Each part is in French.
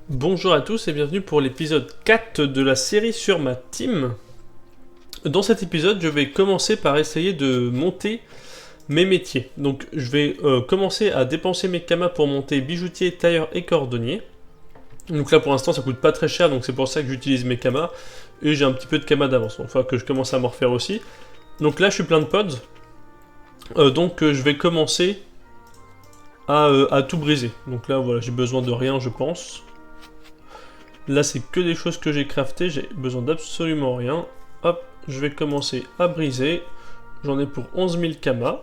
Bonjour à tous et bienvenue pour l'épisode 4 de la série sur ma team. Dans cet épisode, je vais commencer par essayer de monter mes métiers. Donc je vais commencer à dépenser mes kamas pour monter bijoutier, tailleur et cordonnier. Donc là pour l'instant ça coûte pas très cher, donc c'est pour ça que j'utilise mes kamas. Et j'ai un petit peu de kamas d'avance, donc il faut que je commence à m'en refaire aussi. Donc là je suis plein de pods. Je vais commencer à tout briser. Donc là voilà, j'ai besoin de rien je pense. Là, c'est que des choses que j'ai craftées, j'ai besoin d'absolument rien. Hop, je vais commencer à briser. J'en ai pour 11 000 kamas.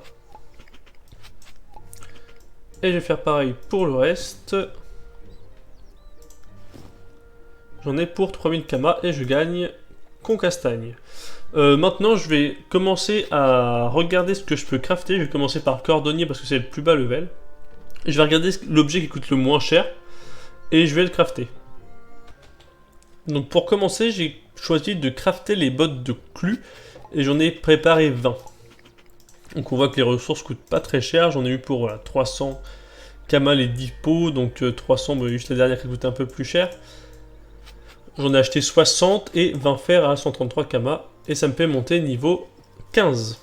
Et je vais faire pareil pour le reste. J'en ai pour 3000 kamas et je gagne Concastagne. Maintenant, je vais commencer à regarder ce que je peux crafter. Je vais commencer par cordonnier parce que c'est le plus bas level. Et je vais regarder l'objet qui coûte le moins cher. Et je vais le crafter. Donc pour commencer, j'ai choisi de crafter les bottes de Clu et j'en ai préparé 20. Donc on voit que les ressources coûtent pas très cher, j'en ai eu pour voilà, 300 kamas les 10 pots, donc 300, juste la dernière qui coûte un peu plus cher. J'en ai acheté 60 et 20 fers à 133 kamas et ça me fait monter niveau 15.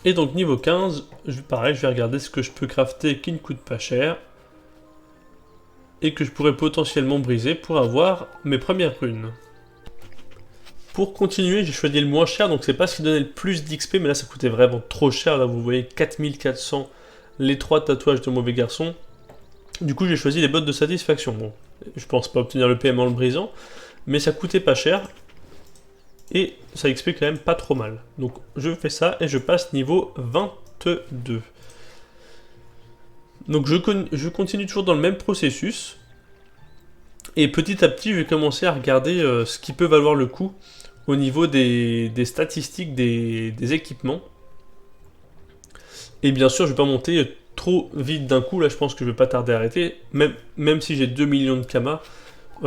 Et donc niveau 15, pareil, je vais regarder ce que je peux crafter qui ne coûte pas cher et que je pourrais potentiellement briser pour avoir mes premières runes. Pour continuer, j'ai choisi le moins cher, donc c'est pas ce qui donnait le plus d'XP, mais là ça coûtait vraiment trop cher. Là vous voyez 4400 les 3 tatouages de mauvais garçon. Du coup j'ai choisi les bottes de satisfaction. Bon, je pense pas obtenir le PM en le brisant, mais ça coûtait pas cher. Et ça XP quand même pas trop mal. Donc je fais ça et je passe niveau 22. Donc je continue toujours dans le même processus. Et petit à petit je vais commencer à regarder ce qui peut valoir le coup au niveau des statistiques des équipements. Et bien sûr, je ne vais pas monter trop vite d'un coup. Là, je pense que je ne vais pas tarder à arrêter. Même si j'ai 2 millions de kamas,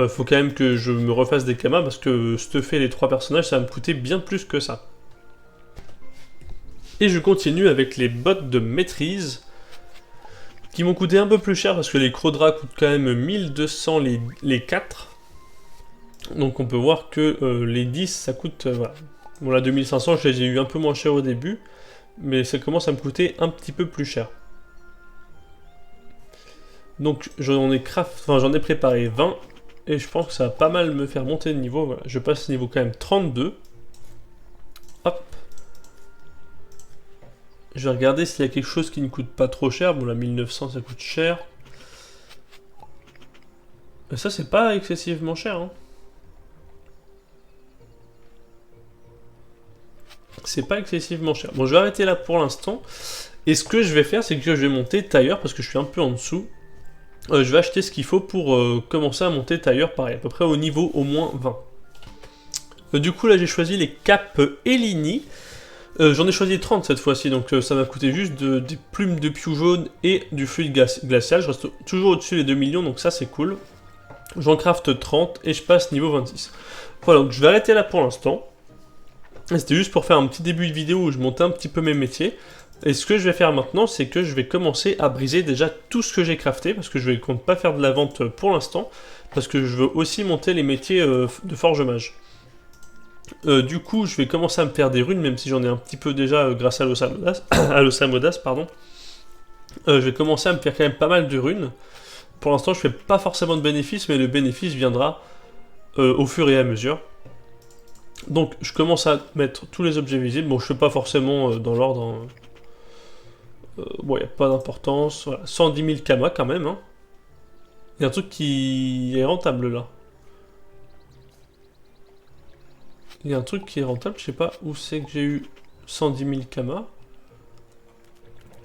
faut quand même que je me refasse des kamas parce que stuffer les 3 personnages, ça va me coûter bien plus que ça. Et je continue avec les bottes de maîtrise qui m'ont coûté un peu plus cher parce que les Crodra coûtent quand même 1200 les 4. Donc on peut voir que les 10 ça coûte, voilà. Bon là 2500 je les ai eu un peu moins cher au début, mais ça commence à me coûter un petit peu plus cher. Donc j'en ai préparé 20, et je pense que ça va pas mal me faire monter de niveau, voilà. Je passe niveau quand même 32. Hop. Je vais regarder s'il y a quelque chose qui ne coûte pas trop cher, bon là 1900 ça coûte cher. Mais ça c'est pas excessivement cher, hein. C'est pas excessivement cher. Bon, je vais arrêter là pour l'instant. Et ce que je vais faire, c'est que je vais monter tailleur parce que je suis un peu en dessous. Je vais acheter ce qu'il faut pour commencer à monter tailleur, pareil, à peu près au niveau au moins 20. Du coup, là, j'ai choisi les capes Elini. J'en ai choisi 30 cette fois-ci, donc ça m'a coûté juste des plumes de piou jaune et du fluide glacial. Je reste toujours au-dessus des 2 millions, donc ça, c'est cool. J'en craft 30 et je passe niveau 26. Voilà, donc je vais arrêter là pour l'instant. C'était juste pour faire un petit début de vidéo où je montais un petit peu mes métiers. Et ce que je vais faire maintenant, c'est que je vais commencer à briser déjà tout ce que j'ai crafté, parce que je ne compte pas faire de la vente pour l'instant, parce que je veux aussi monter les métiers de forge mage. Du coup, je vais commencer à me faire des runes, même si j'en ai un petit peu déjà grâce à l'Osamodas, pardon. Je vais commencer à me faire quand même pas mal de runes. Pour l'instant, je fais pas forcément de bénéfice, mais le bénéfice viendra au fur et à mesure. Donc je commence à mettre tous les objets visibles. Bon, je fais pas forcément dans l'ordre. Hein. Bon, il n'y a pas d'importance. Voilà. 110 000 kamas quand même. Hein. Il y a un truc qui est rentable là. Il y a un truc qui est rentable. Je sais pas où c'est que j'ai eu 110 000 kamas.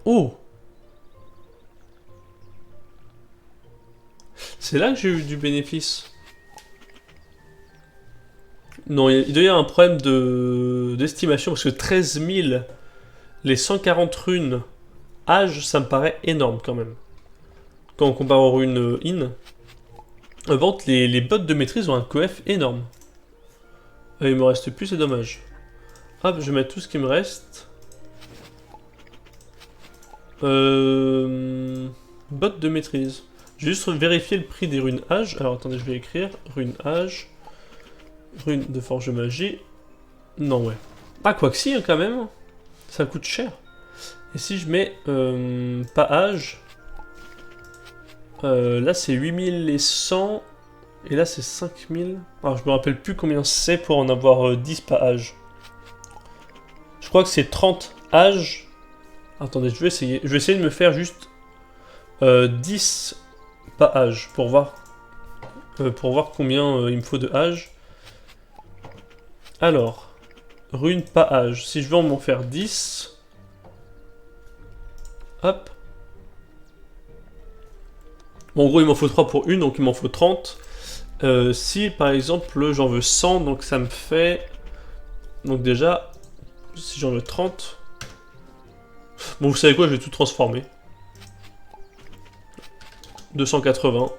Oh! C'est là que j'ai eu du bénéfice. Non, il doit y avoir un problème d'estimation parce que 13 000, les 140 runes âge, ça me paraît énorme quand même. Quand on compare aux runes in. Vente, les bottes de maîtrise ont un coef énorme. Il me reste plus, c'est dommage. Hop, je vais mettre tout ce qui me reste. Bottes de maîtrise. Je vais juste vérifier le prix des runes âge. Alors attendez, je vais écrire rune âge. Rune de forge magie. Non, ouais. Ah, quoi que si, hein, quand même. Ça coûte cher. Et si je mets pas âge. Là, c'est 8100. Et là, c'est 5000. Alors, je me rappelle plus combien c'est pour en avoir 10 pas âge. Je crois que c'est 30 âge. Attendez, je vais essayer. Je vais essayer de me faire juste 10 pas âge pour voir combien il me faut de âge. Alors, rune pas âge. Si je veux m'en faire 10. Hop. Bon, en gros, il m'en faut 3 pour une, donc il m'en faut 30. Si, par exemple, j'en veux 100, donc ça me fait... Donc déjà, si j'en veux 30... Bon, vous savez quoi, je vais tout transformer. 280.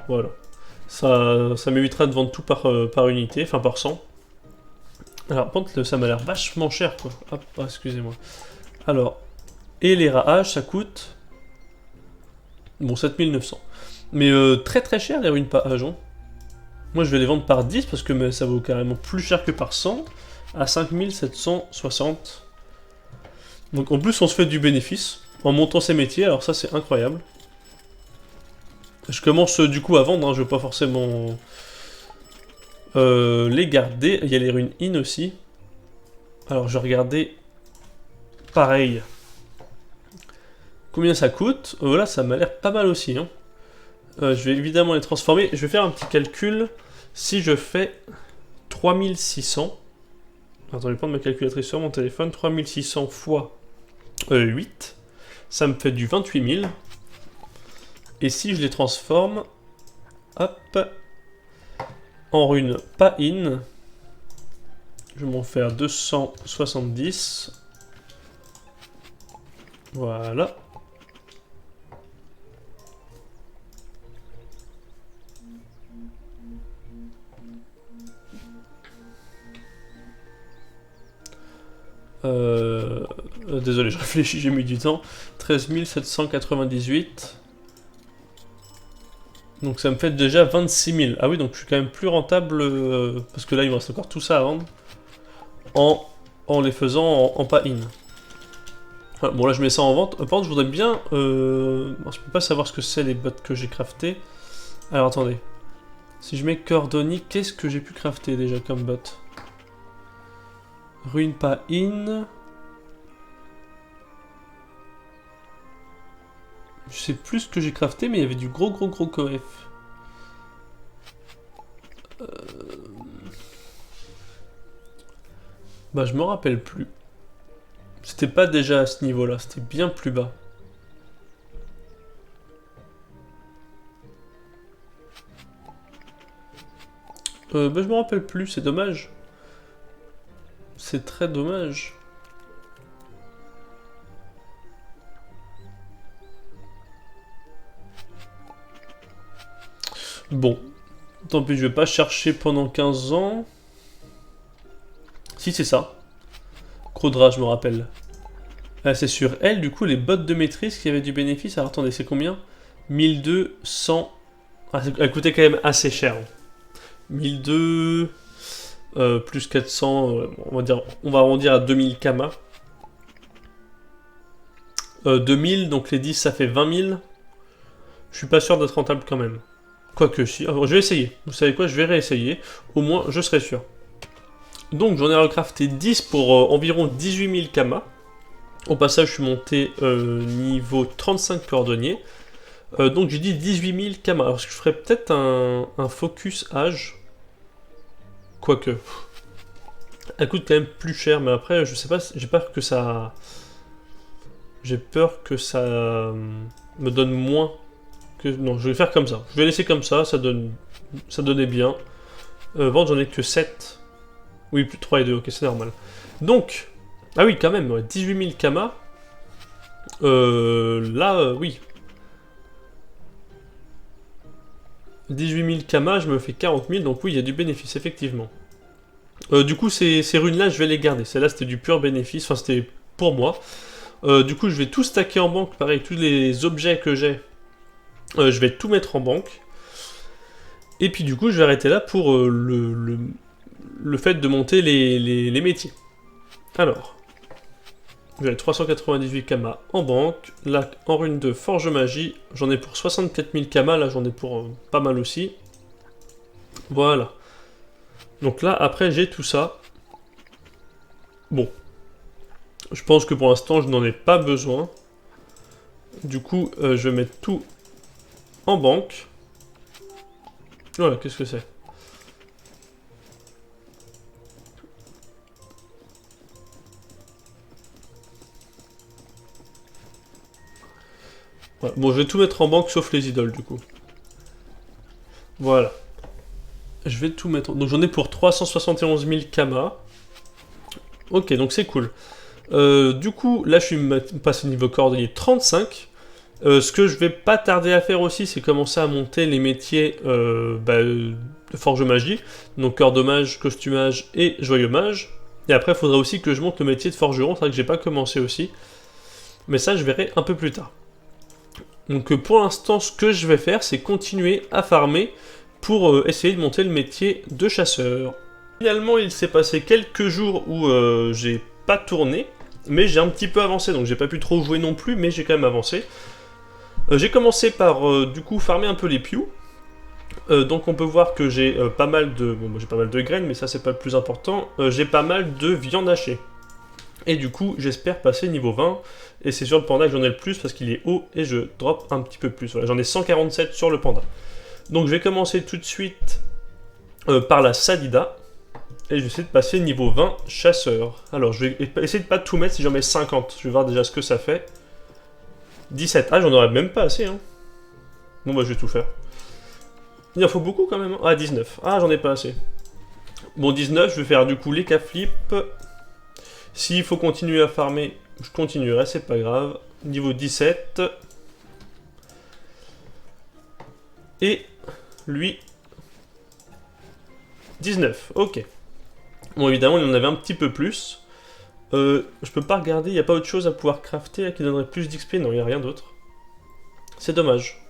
Voilà. Ça m'évitera de vendre tout par unité, enfin par 100. Alors, par contre, ça m'a l'air vachement cher, quoi. Hop, excusez-moi. Alors, et les rahages, ça coûte... Bon, 7900. Mais très très cher, les runes pas agents. Moi, je vais les vendre par 10, parce que ça vaut carrément plus cher que par 100, à 5760. Donc, en plus, on se fait du bénéfice, en montant ces métiers, alors ça, c'est incroyable. Je commence, du coup, à vendre, hein, je veux pas forcément... les garder. Il y a les runes in aussi. Alors je vais regarder. Pareil. Combien ça coûte? Là ça m'a l'air pas mal aussi. Hein. Je vais évidemment les transformer. Je vais faire un petit calcul. Si je fais 3600. Attends, je vais prendre ma calculatrice sur mon téléphone. 3600 fois 8. Ça me fait du 28 000. Et si je les transforme. Hop. En rune pas in, je vais m'en faire 270. Voilà. Désolé, je réfléchis, j'ai mis du temps. 13 798. Donc ça me fait déjà 26 000. Ah oui, donc je suis quand même plus rentable, parce que là il me reste encore tout ça à vendre, en les faisant en pas in. Voilà, bon là je mets ça en vente. Par contre je voudrais bien... je peux pas savoir ce que c'est les bots que j'ai crafté. Alors attendez. Si je mets cordonnier, qu'est-ce que j'ai pu crafter déjà comme bot? Ruine pas in... Je sais plus ce que j'ai crafté, mais il y avait du gros coef. Bah je me rappelle plus. C'était pas déjà à ce niveau-là, c'était bien plus bas. Bah je me rappelle plus, c'est dommage. C'est très dommage. Bon, tant pis, je vais pas chercher pendant 15 ans. Si, c'est ça. Crodra, je me rappelle. C'est sur elle, du coup, les bottes de maîtrise qui avaient du bénéfice. Alors attendez, c'est combien? 1200. Ah, elle coûtait quand même assez cher. 1200 plus 400, on va arrondir à 2000 kama. 2000, donc les 10 ça fait 20 000. Je suis pas sûr d'être rentable quand même. Quoique si, alors, je vais essayer. Vous savez quoi, je vais réessayer. Au moins, je serai sûr. Donc, j'en ai recrafté 10 pour environ 18 000 kama. Au passage, je suis monté niveau 35 cordonnier. Donc, j'ai dit 18 000 kama. Alors, je ferais peut-être un focus âge. Quoique. Elle coûte quand même plus cher, mais après, je sais pas, j'ai peur que ça... J'ai peur que ça me donne moins... Non, je vais faire comme ça. Je vais laisser comme ça, ça donnait bien. Vente, j'en ai que 7. Oui, plus 3 et 2, ok, c'est normal. Donc, ah oui, quand même, ouais, 18 000 kama. Oui. 18 000 kama, je me fais 40 000, donc oui, il y a du bénéfice, effectivement. Du coup, ces runes-là, je vais les garder. Celle-là, c'était du pur bénéfice, enfin, c'était pour moi. Du coup, je vais tout stacker en banque, pareil, tous les objets que j'ai. Je vais tout mettre en banque. Et puis du coup, je vais arrêter là pour le fait de monter les métiers. Alors, j'ai 398 kamas en banque. Là, en rune de forge magie, j'en ai pour 64 000 kamas. Là, j'en ai pour pas mal aussi. Voilà. Donc là, après, j'ai tout ça. Bon. Je pense que pour l'instant, je n'en ai pas besoin. Du coup, je vais mettre tout en banque. Voilà, qu'est-ce que c'est? Voilà. Bon, je vais tout mettre en banque sauf les idoles, du coup. Voilà. Je vais tout mettre... Donc j'en ai pour 371 000 kamas. Ok, donc c'est cool. Du coup, là, je suis passé niveau cordonnier 35. Ce que je vais pas tarder à faire aussi, c'est commencer à monter les métiers de forge magie. Donc cœur de mage, costumage et joyeux mage. Et après, il faudra aussi que je monte le métier de forgeron. C'est vrai que j'ai pas commencé aussi. Mais ça, je verrai un peu plus tard. Donc pour l'instant, ce que je vais faire, c'est continuer à farmer pour essayer de monter le métier de chasseur. Finalement, il s'est passé quelques jours où j'ai pas tourné, mais j'ai un petit peu avancé, donc j'ai pas pu trop jouer non plus, mais j'ai quand même avancé. J'ai commencé par du coup farmer un peu les pious. Donc on peut voir que j'ai pas mal de... Bon, j'ai pas mal de graines, mais ça c'est pas le plus important. J'ai pas mal de viande hachée. Et du coup, j'espère passer niveau 20. Et c'est sur le panda que j'en ai le plus parce qu'il est haut et je drop un petit peu plus. Voilà, j'en ai 147 sur le panda. Donc je vais commencer tout de suite par la Sadida. Et je vais essayer de passer niveau 20 chasseur. Alors je vais essayer de pas tout mettre si j'en mets 50. Je vais voir déjà ce que ça fait. 17. Ah, j'en aurais même pas assez. Hein. Bon bah je vais tout faire. Il en faut beaucoup quand même. Hein. Ah, 19. Ah, j'en ai pas assez. Bon, 19, je vais faire du coup les K-flip. S'il faut continuer à farmer, je continuerai, c'est pas grave. Niveau 17. Et lui, 19. Ok. Bon, évidemment, il y en avait un petit peu plus. Je peux pas regarder, il n'y a pas autre chose à pouvoir crafter qui donnerait plus d'XP. Non, il n'y a rien d'autre. C'est dommage.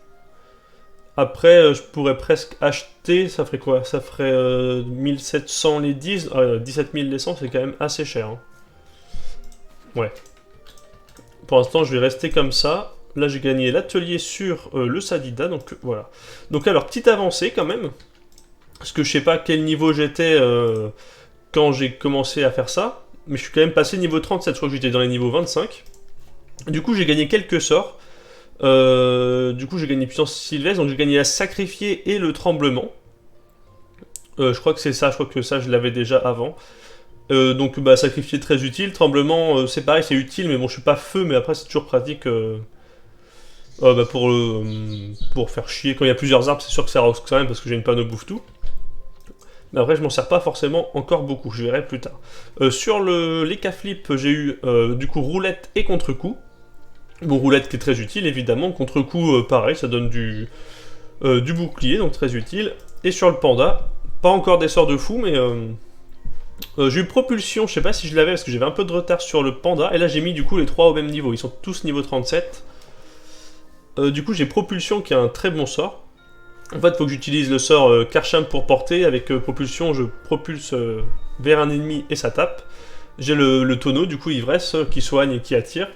Après, je pourrais presque acheter, ça ferait quoi? Ça ferait 1700 les 10, 17 000 les 100, c'est quand même assez cher. Hein. Ouais. Pour l'instant, je vais rester comme ça. Là, j'ai gagné l'atelier sur le Sadida, donc voilà. Donc alors, petite avancée quand même. Parce que je sais pas quel niveau j'étais quand j'ai commencé à faire ça. Mais je suis quand même passé niveau 37, je crois que j'étais dans les niveaux 25. Du coup, j'ai gagné quelques sorts. Du coup, j'ai gagné puissance sylvestre, donc j'ai gagné la sacrifier et le tremblement. Je crois que c'est ça, je crois que ça, je l'avais déjà avant. Donc, bah, sacrifier très utile. Tremblement, c'est pareil, c'est utile, mais bon, je suis pas feu, mais après, c'est toujours pratique bah, pour faire chier. Quand il y a plusieurs arbres, c'est sûr que ça rose quand même, parce que j'ai une panneau bouffe tout. Mais après, je m'en sers pas forcément encore beaucoup, je verrai plus tard. Sur les K-flip, j'ai eu du coup roulette et contre-coup. Bon, roulette qui est très utile, évidemment. Contre-coup, pareil, ça donne du bouclier, donc très utile. Et sur le panda, pas encore des sorts de fou, mais j'ai eu propulsion, je sais pas si je l'avais, parce que j'avais un peu de retard sur le panda. Et là, j'ai mis du coup les 3 au même niveau, ils sont tous niveau 37. Du coup, j'ai propulsion qui est un très bon sort. En fait, il faut que j'utilise le sort Karcham pour porter. Avec propulsion, je propulse vers un ennemi et ça tape. J'ai le tonneau, du coup, ivresse, qui soigne et qui attire.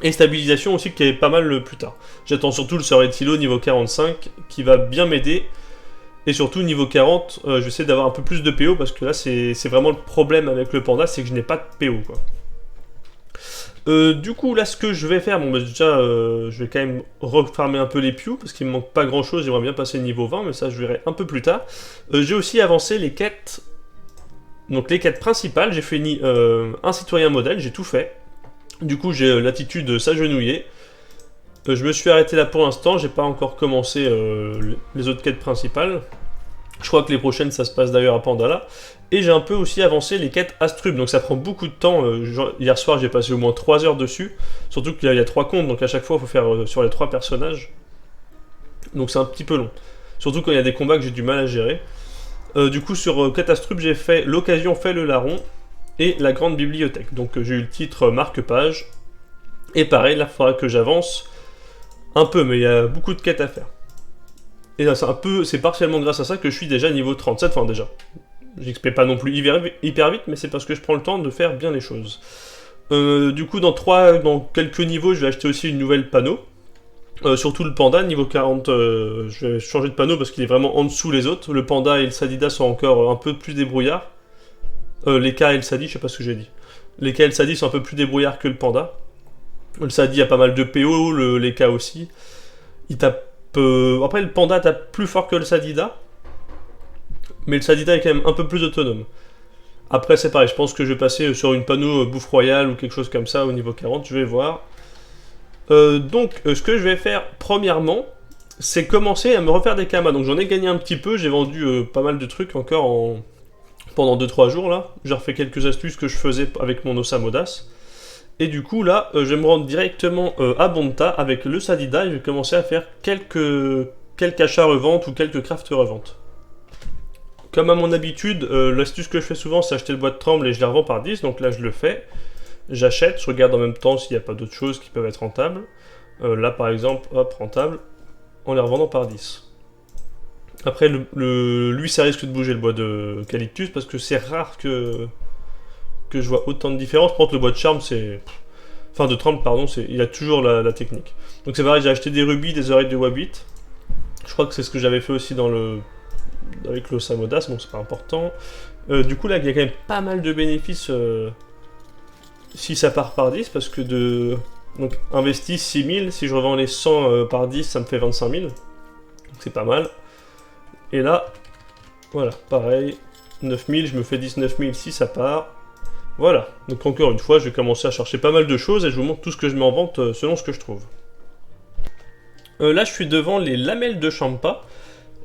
Et stabilisation aussi qui est pas mal plus tard. J'attends surtout le sort Etilo niveau 45 qui va bien m'aider. Et surtout niveau 40, je vais essayer d'avoir un peu plus de PO parce que là c'est vraiment le problème avec le panda, c'est que je n'ai pas de PO quoi. Du coup là ce que je vais faire, bon bah déjà je vais quand même refarmer un peu les pious parce qu'il me manque pas grand chose, j'aimerais bien passer niveau 20 mais ça je verrai un peu plus tard. J'ai aussi avancé les quêtes, donc les quêtes principales, j'ai fini un citoyen modèle, j'ai tout fait. Du coup, j'ai l'attitude de s'agenouiller. Je me suis arrêté là pour l'instant, j'ai pas encore commencé les autres quêtes principales. Je crois que les prochaines, ça se passe d'ailleurs à Pandala. Et j'ai un peu aussi avancé les quêtes Astrub, donc ça prend beaucoup de temps. Hier soir, j'ai passé au moins 3 heures dessus. Surtout qu'il y a 3 comptes, donc à chaque fois, il faut faire sur les 3 personnages. Donc c'est un petit peu long. Surtout quand il y a des combats que j'ai du mal à gérer. Du coup, sur quête Astrub, j'ai fait l'occasion fait le larron. Et la grande bibliothèque. Donc j'ai eu le titre marque-page. Et pareil, là il faudra que j'avance Un peu, mais il y a beaucoup de quêtes à faire. Et là, c'est partiellement grâce à ça que je suis déjà niveau 37, enfin déjà. J'XP pas non plus hyper vite, mais c'est parce que je prends le temps de faire bien les choses. Du coup, dans quelques niveaux, je vais acheter aussi une nouvelle panneau. Surtout le panda, niveau 40, je vais changer de panneau parce qu'il est vraiment en dessous les autres. Le panda et le sadida sont encore un peu plus débrouillards. Les K et le sadi, je sais pas ce que j'ai dit. Les K et le sadi sont un peu plus débrouillards que le panda. Le sadi a pas mal de PO, les K aussi. Il tape. Après, le panda tape plus fort que le sadida. Mais le sadida est quand même un peu plus autonome. Après, c'est pareil, je pense que je vais passer sur une panneau bouffe royale ou quelque chose comme ça au niveau 40, je vais voir. Ce que je vais faire premièrement, c'est commencer à me refaire des kamas. Donc j'en ai gagné un petit peu, j'ai vendu pas mal de trucs encore pendant 2-3 jours là. J'ai refait quelques astuces que je faisais avec mon Osamodas. Et du coup là, je vais me rendre directement à Bonta avec le Sadida et je vais commencer à faire quelques achats reventes ou quelques crafts reventes. Comme à mon habitude, l'astuce que je fais souvent, c'est acheter le bois de tremble et je les revends par 10, donc là je le fais. J'achète, je regarde en même temps s'il n'y a pas d'autres choses qui peuvent être rentables. Là par exemple, hop, rentable, en les revendant par 10. Après, lui ça risque de bouger le bois de Calyptus parce que c'est rare que je vois autant de différence. Par contre, le bois de charme, c'est. Enfin, de tremble, pardon, il a toujours la technique. Donc c'est pareil, j'ai acheté des rubis, des oreilles de Wabbit. Je crois que c'est ce que j'avais fait aussi avec le Samodas, bon c'est pas important. Du coup là il y a quand même pas mal de bénéfices si ça part par 10 parce que donc investi 6000, si je revends les 100 par 10 ça me fait 25 000. Donc c'est pas mal. Et là, voilà, pareil, 9000, je me fais 19 000 si ça part. Voilà, donc encore une fois je vais commencer à chercher pas mal de choses et je vous montre tout ce que je mets en vente selon ce que je trouve. Là je suis devant les lamelles de Champa.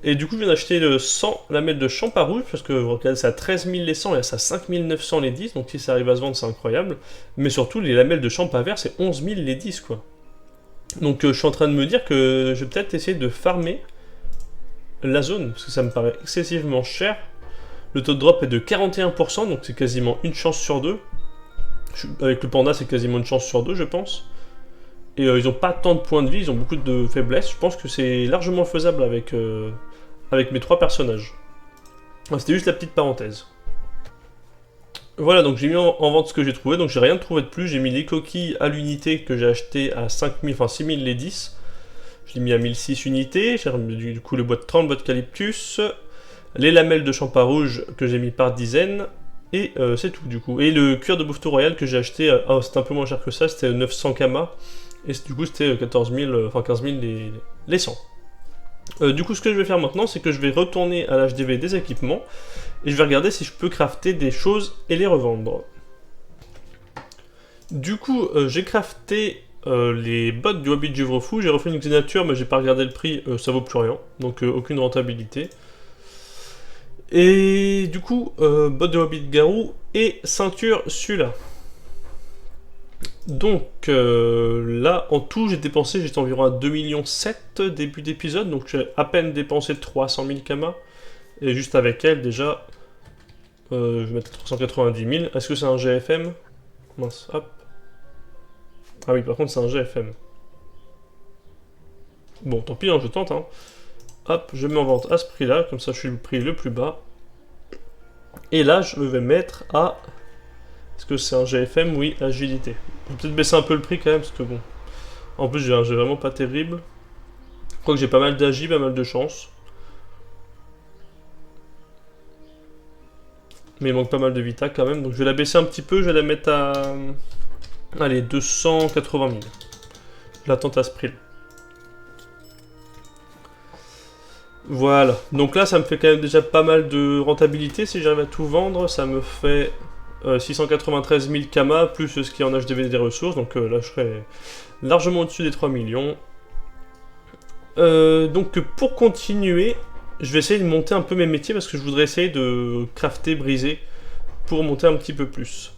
Et du coup, je viens d'acheter le 100 lamelles de Champa rouge, parce que regardez, c'est à 13 000 les 100 et à 5 900 les 10, donc si ça arrive à se vendre, c'est incroyable. Mais surtout, les lamelles de Champa vert, c'est 11 000 les 10, quoi. Donc je suis en train de me dire que je vais peut-être essayer de farmer la zone, parce que ça me paraît excessivement cher. Le taux de drop est de 41%, donc c'est quasiment une chance sur deux. Avec le panda, c'est quasiment une chance sur deux, je pense. Et ils n'ont pas tant de points de vie, ils ont beaucoup de faiblesses. Je pense que c'est largement faisable avec mes 3 personnages. C'était juste la petite parenthèse. Voilà, donc j'ai mis en vente ce que j'ai trouvé, donc j'ai rien trouvé de plus. J'ai mis les coquilles à l'unité que j'ai acheté à 5000, enfin 6000 les 10. Je l'ai mis à 1006 unités. J'ai remis du coup le bois de 30, bois de Calyptus. Les lamelles de Champa rouge que j'ai mis par dizaines. Et c'est tout du coup. Et le cuir de Bouffetou royal que j'ai acheté, c'était un peu moins cher que ça, c'était 900 kamas. Et du coup c'était 14 000, enfin 15 000 les 100. Du coup ce que je vais faire maintenant c'est que je vais retourner à l'HDV des équipements et je vais regarder si je peux crafter des choses et les revendre. Du coup j'ai crafté les bottes du Hobbit Givre Fou, j'ai refait une Xénature mais j'ai pas regardé le prix, ça vaut plus rien, donc aucune rentabilité. Et du coup bottes de Hobbit Garou et ceinture celui-là. Donc là, en tout, j'étais environ à 2,7 millions début d'épisode, donc j'ai à peine dépensé 300 000 kamas. Et juste avec elle, déjà, je vais mettre 390 000. Est-ce que c'est un GFM? Mince, hop. Ah oui, par contre, c'est un GFM. Bon, tant pis, hein, je tente. Hein. Hop, je mets en vente à ce prix-là, comme ça je suis le prix le plus bas. Et là, je vais mettre à... Est-ce que c'est un GFM? Oui, agilité. Je vais peut-être baisser un peu le prix quand même, parce que bon... En plus, j'ai un jeu vraiment pas terrible. Je crois que j'ai pas mal d'agi, pas mal de chance. Mais il manque pas mal de vita quand même, donc je vais la baisser un petit peu, je vais la mettre à... Allez, 280 000. Je la tente à ce prix-là. Voilà, donc là ça me fait quand même déjà pas mal de rentabilité, si j'arrive à tout vendre, ça me fait 693 000 kamas, plus ce qui est en HDV des ressources, donc là je serai largement au-dessus des 3 millions. Donc pour continuer, je vais essayer de monter un peu mes métiers, parce que je voudrais essayer de crafter, briser, pour monter un petit peu plus.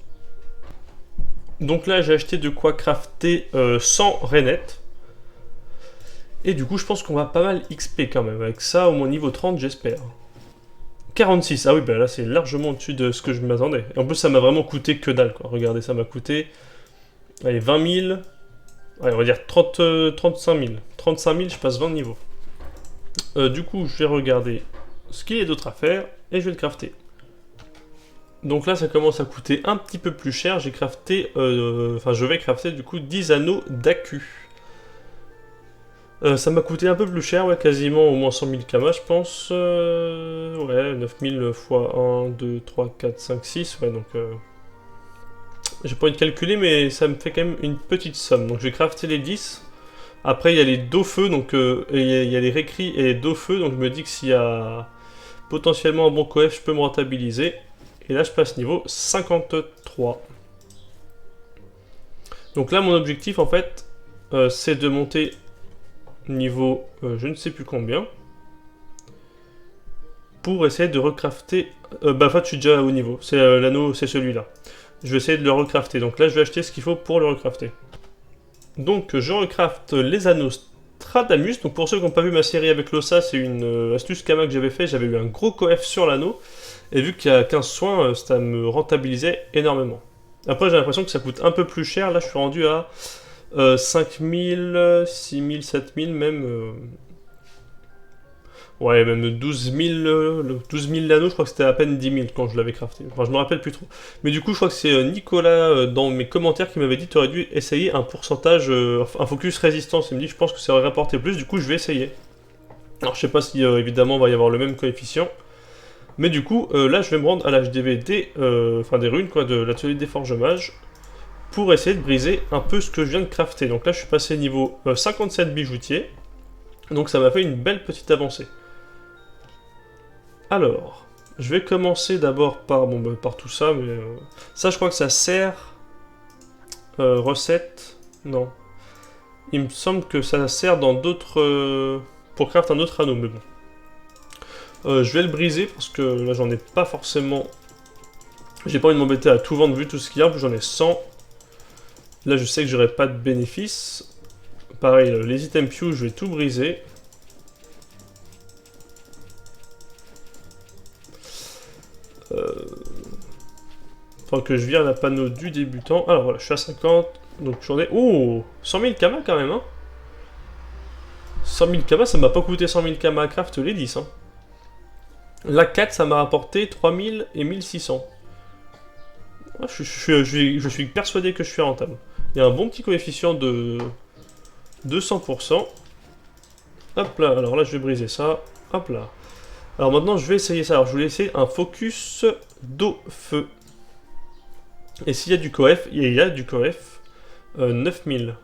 Donc là j'ai acheté de quoi crafter 100 rainettes. Et du coup, je pense qu'on va pas mal XP quand même. Avec ça, au moins niveau 30, j'espère. 46, ah oui, bah là, c'est largement au-dessus de ce que je m'attendais. Et en plus, ça m'a vraiment coûté que dalle, quoi. Regardez, ça m'a coûté... Allez, 20 000. allez, on va dire 30, 35 000. 35 000, je passe 20 niveaux. Du coup, je vais regarder ce qu'il y a d'autre à faire et je vais le crafter. Donc là, ça commence à coûter un petit peu plus cher. J'ai crafté, enfin, je vais crafter du coup 10 anneaux d'AQ. Ça m'a coûté un peu plus cher, ouais, quasiment au moins 100 000 kamas, je pense. Ouais, 9 000 fois 1, 2, 3, 4, 5, 6. Ouais, donc. J'ai pas envie de calculer, mais ça me fait quand même une petite somme. Donc je vais crafter les 10. Après, il y a les dos-feux, donc il y a les récrits et les dos-feux. Donc je me dis que s'il y a potentiellement un bon coef, je peux me rentabiliser. Et là, je passe niveau 53. Donc là, mon objectif, en fait, c'est de monter niveau je ne sais plus combien. Pour essayer de recrafter... bah, en fait, je suis déjà au niveau. C'est l'anneau, c'est celui-là. Je vais essayer de le recrafter. Donc là, je vais acheter ce qu'il faut pour le recrafter. Donc, je recrafte les anneaux Stradamus. Donc, pour ceux qui n'ont pas vu ma série avec l'Ossa, c'est une astuce Kama que j'avais fait. J'avais eu un gros coef sur l'anneau. Et vu qu'il y a 15 soins, ça me rentabilisait énormément. Après, j'ai l'impression que ça coûte un peu plus cher. Là, je suis rendu à 5 000, 6 000, 7 000 même. Ouais, même 12 000, 12 000 l'anneau, je crois que c'était à peine 10 000 quand je l'avais crafté. Enfin, je me rappelle plus trop. Mais du coup, je crois que c'est Nicolas dans mes commentaires qui m'avait dit tu aurais dû essayer un pourcentage, un focus résistance. Il me dit je pense que ça aurait rapporté plus, du coup, je vais essayer. Alors, je sais pas si évidemment il va y avoir le même coefficient. Mais du coup, là, je vais me rendre à l'HDV des runes, quoi, de l'atelier des forges mages, pour essayer de briser un peu ce que je viens de crafter. Donc là, je suis passé niveau 57 bijoutier. Donc ça m'a fait une belle petite avancée. Alors, je vais commencer d'abord par, bon, bah, par tout ça, mais ça je crois que ça sert recette, non. Il me semble que ça sert dans d'autres, pour craft un autre anneau, mais bon. Je vais le briser parce que là j'en ai pas forcément, j'ai pas envie de m'embêter à tout vendre vu tout ce qu'il y a, en plus j'en ai 100. Là je sais que j'aurai pas de bénéfice. Pareil, les items Pew, je vais tout briser. Faudra que je vire la panneau du débutant. Alors voilà, je suis à 50. Donc j'en ai... Oh 100 000 kamas quand même, hein. 100 000 kamas, ça m'a pas coûté 100 000 kamas à craft les 10, hein. La 4, ça m'a rapporté 3 000 et 1600. Je suis persuadé que je suis rentable. Il y a un bon petit coefficient de 200%. Hop là, alors là je vais briser ça. Hop là. Alors maintenant je vais essayer ça. Alors je voulais essayer un focus d'eau-feu. Et s'il y a du coef, il y a du coef. 9000.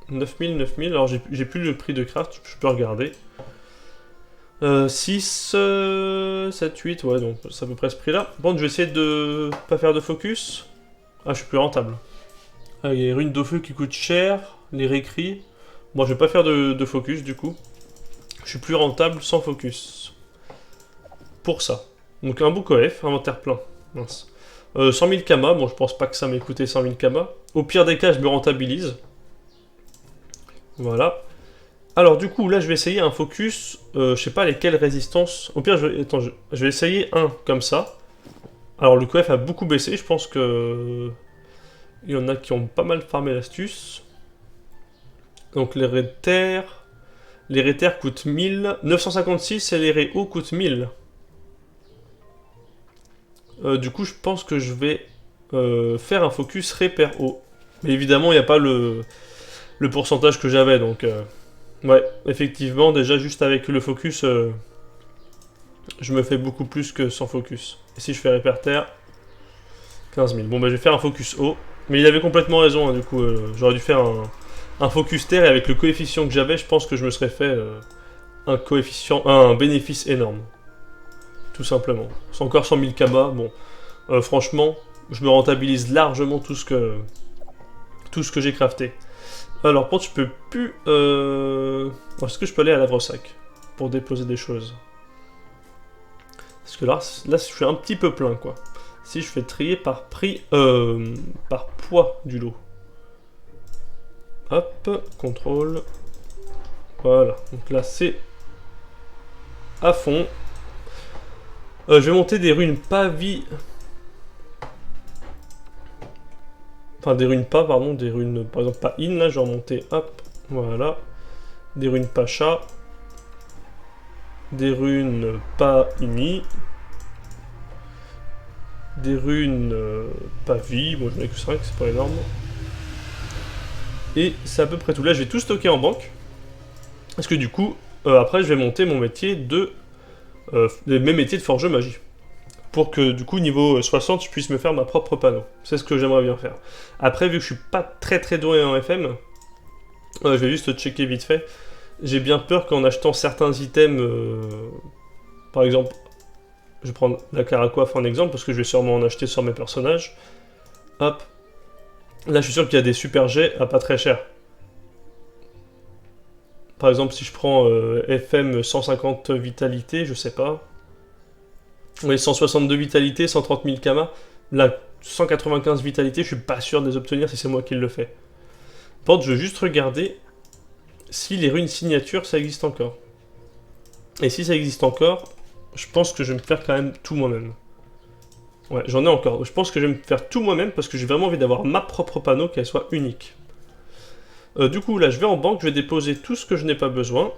9000, 9000. Alors j'ai plus le prix de craft, je peux regarder. 6, 7, 8, ouais, donc c'est à peu près ce prix-là. Bon, je vais essayer de pas faire de focus. Ah, je suis plus rentable. Ah, il y a les runes d'eau-feu qui coûtent cher, les réécrits. Bon, je vais pas faire de focus du coup. Je suis plus rentable sans focus. Pour ça. Donc un beau coef, inventaire plein. Mince. 100 000 kamas, bon je pense pas que ça m'ait coûté 100 000 kamas. Au pire des cas, je me rentabilise. Voilà. Alors du coup, là je vais essayer un focus, je sais pas lesquelles résistances. Au pire, je vais essayer un comme ça. Alors le coef a beaucoup baissé, je pense que... Il y en a qui ont pas mal farmé l'astuce. Donc les rétères... Les rétères coûtent 1000. 956 et les réhauts coûtent 1000. Du coup, je pense que je vais faire un focus repère haut. Mais évidemment, il n'y a pas le pourcentage que j'avais, donc... Ouais, effectivement, déjà, juste avec le focus, je me fais beaucoup plus que sans focus. Et si je fais repère terre, 15 000. Bon, bah, je vais faire un focus haut. Mais il avait complètement raison, hein, du coup, j'aurais dû faire un focus terre, et avec le coefficient que j'avais, je pense que je me serais fait un bénéfice énorme. Tout simplement. C'est encore 100 000 kamas, bon... franchement, je me rentabilise largement tout ce que j'ai crafté. Alors, par contre, je peux plus... Est-ce que je peux aller à l'Avre-Sac pour déposer des choses? Parce que là, je suis un petit peu plein, quoi. Si je fais trier par prix... par poids du lot. Hop, contrôle. Voilà, donc là, c'est à fond. Je vais monter des runes Enfin, des runes pas, pardon, des runes, par exemple, pas in, là, je vais remonter, hop, voilà. Des runes pacha. Des runes pas ini. Des runes pas vie, bon, j'en ai que 5, c'est pas énorme. Et c'est à peu près tout. Là, je vais tout stocker en banque. Parce que du coup, après, je vais monter mon métier de... mes métiers de forgeur magie. Pour que du coup niveau 60 je puisse me faire ma propre panneau. C'est ce que j'aimerais bien faire. Après vu que je suis pas très doué en FM, je vais juste checker vite fait. J'ai bien peur qu'en achetant certains items, par exemple, je vais prendre la caracoiffe en exemple parce que je vais sûrement en acheter sur mes personnages. Hop. Là je suis sûr qu'il y a des super jets à pas très cher. Par exemple si je prends FM 150 vitalité, je sais pas. Oui, 162 vitalité, 130 000 kama. Là, 195 vitalité, je suis pas sûr de les obtenir si c'est moi qui le fais. Par contre, je veux juste regarder si les runes signatures, ça existe encore. Et si ça existe encore, je pense que je vais me faire quand même tout moi-même. Ouais, j'en ai encore. Je pense que je vais me faire tout moi-même parce que j'ai vraiment envie d'avoir ma propre panneau, qu'elle soit unique. Du coup, là, je vais en banque, je vais déposer tout ce que je n'ai pas besoin.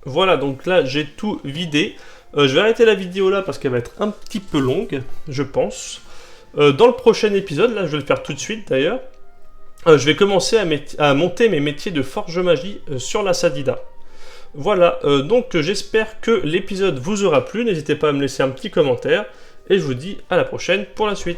Voilà, donc là, j'ai tout vidé. Je vais arrêter la vidéo là parce qu'elle va être un petit peu longue, je pense. Dans le prochain épisode, là je vais le faire tout de suite d'ailleurs, je vais commencer à monter mes métiers de forge magie sur la Sadida. Voilà, donc j'espère que l'épisode vous aura plu, n'hésitez pas à me laisser un petit commentaire, et je vous dis à la prochaine pour la suite.